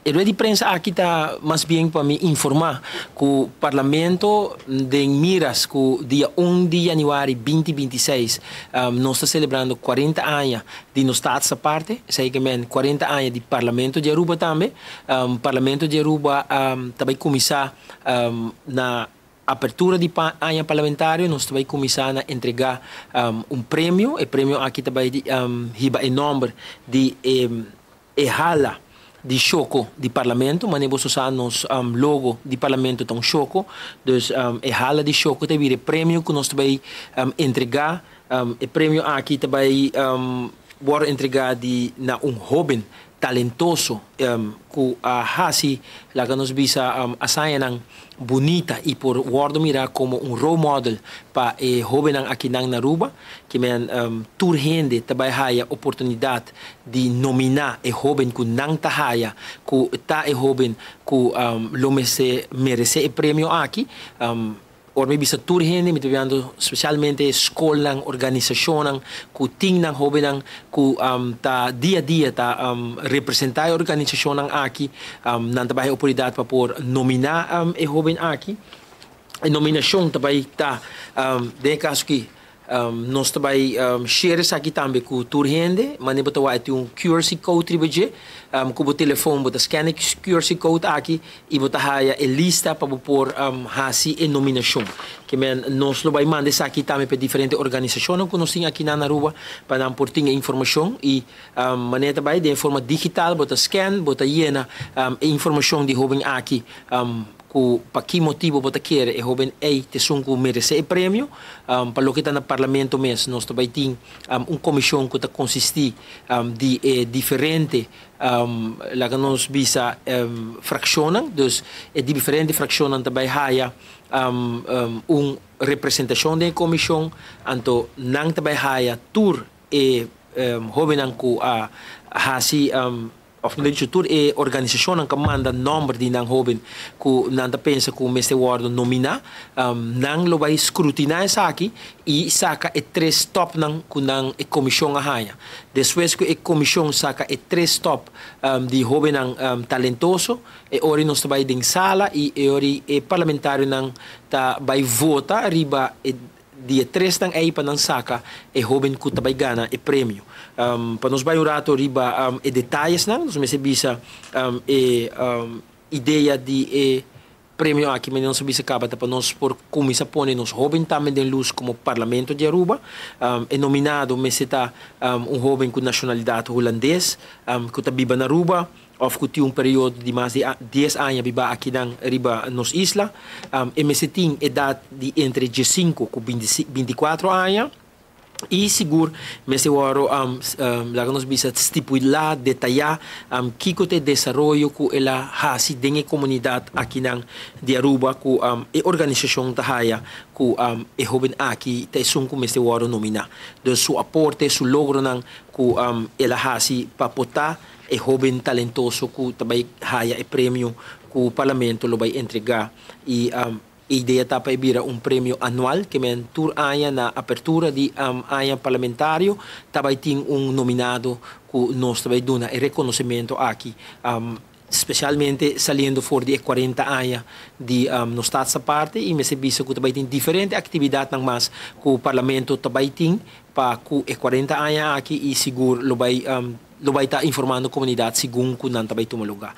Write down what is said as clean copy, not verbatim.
El de prensa aqui está mais bem para me informar que o Parlamento de Miras, que dia 1 de janeiro de 2026, nós estamos celebrando 40 anos de nosso Estado essa parte, seguidamente 40 anos de Parlamento de Aruba também. Parlamento de Aruba também começar na apertura de ano parlamentário, nós também começar a entregar prêmio. O prêmio aqui também riba em nome de Ehala de Choco de Parlamento, mas nós usamos logo de Parlamento tão Choco, dus Ehala de Choco tem o prêmio que nós também entregar. O prêmio aqui também wordt entregado na jovem talentoso que hasi la que nos visa asayan bonita e por guardo mira como role model para jovem aqui na Aruba que men turhende também haya oportunidade de nominar jovem que não tá haya que tá jovem que lo merece o prêmio aqui. Orme bisa turhende mit vendo specialmente escola organização que tingnan hobenan que ta dia a dia ta representar a organização aqui nan tabay oportunidade para por nominar e jovem aqui a nominação também tá de caso que nós também share aqui também com o turhende mas nem botar tem QRC code tribuje com o telefone botar scan QRC code aqui e botar a lista para por hasi a nominação que nós lo vai mandar aqui também para diferentes organizações que nós temos aqui na Aruba para por ter informação e maneira também de forma digital botar scan botar llena informação de jovem aqui para que motivo você quer e jovem te sunku merece o prêmio para lo que está no parlamento mesmo nós também tem comissão que consiste de diferente lá que nós visa fraccionam dus de diferente fraccionam também haya representação da comissão anto não também haya tour e jovem que hasi of de structuur e organisação que manda número de nang jovem que nanda pensa que o mestre word nomina nang lo vai escrutinar essa aqui e saca e três top nang que nang e comissão a haya depois que e comissão saca e três top de jovem nang talentoso e ori nós vai ding sala e ori e parlamentário nang ta vai vota riba dia 3 nang ay panang saka e jovem que também gana e prêmio para nós vai rato riba e detalhes nang nós me bisa ideia de prêmio aqui mas não se bisa acaba para nós por começar pôr nos jovem também de luz como Parlamento de Aruba é nominado me está jovem com nacionalidade holandês que está viva na Aruba of que tinha período de mais de 10 anos viva aqui na riba nos isla e me tem idade de entre 15 e 24 anos e seguro me se waro lá nos bisa estipular detalhar que te desenvolvimento que ela hasi dentro comunidade aqui na de Aruba que e organização da haya que e jovem aqui te sunku me se waro nominar de su aporte su logro nan que ela hasi para potar e jovem talentoso que também haya e prêmio que o parlamento lo vai entregar e ideia tá para vir prêmio anual que men tur aya na apertura de aya parlamentário também tem nominado que nós também dona e reconhecimento aqui especialmente saliendo fora de 40 anos de no estado essa parte e me se bisa que também tem diferente atividade nang mas que o parlamento também tem para que 40 anos aqui e seguro lo vai estar informando a comunidade segundo que não também toma lugar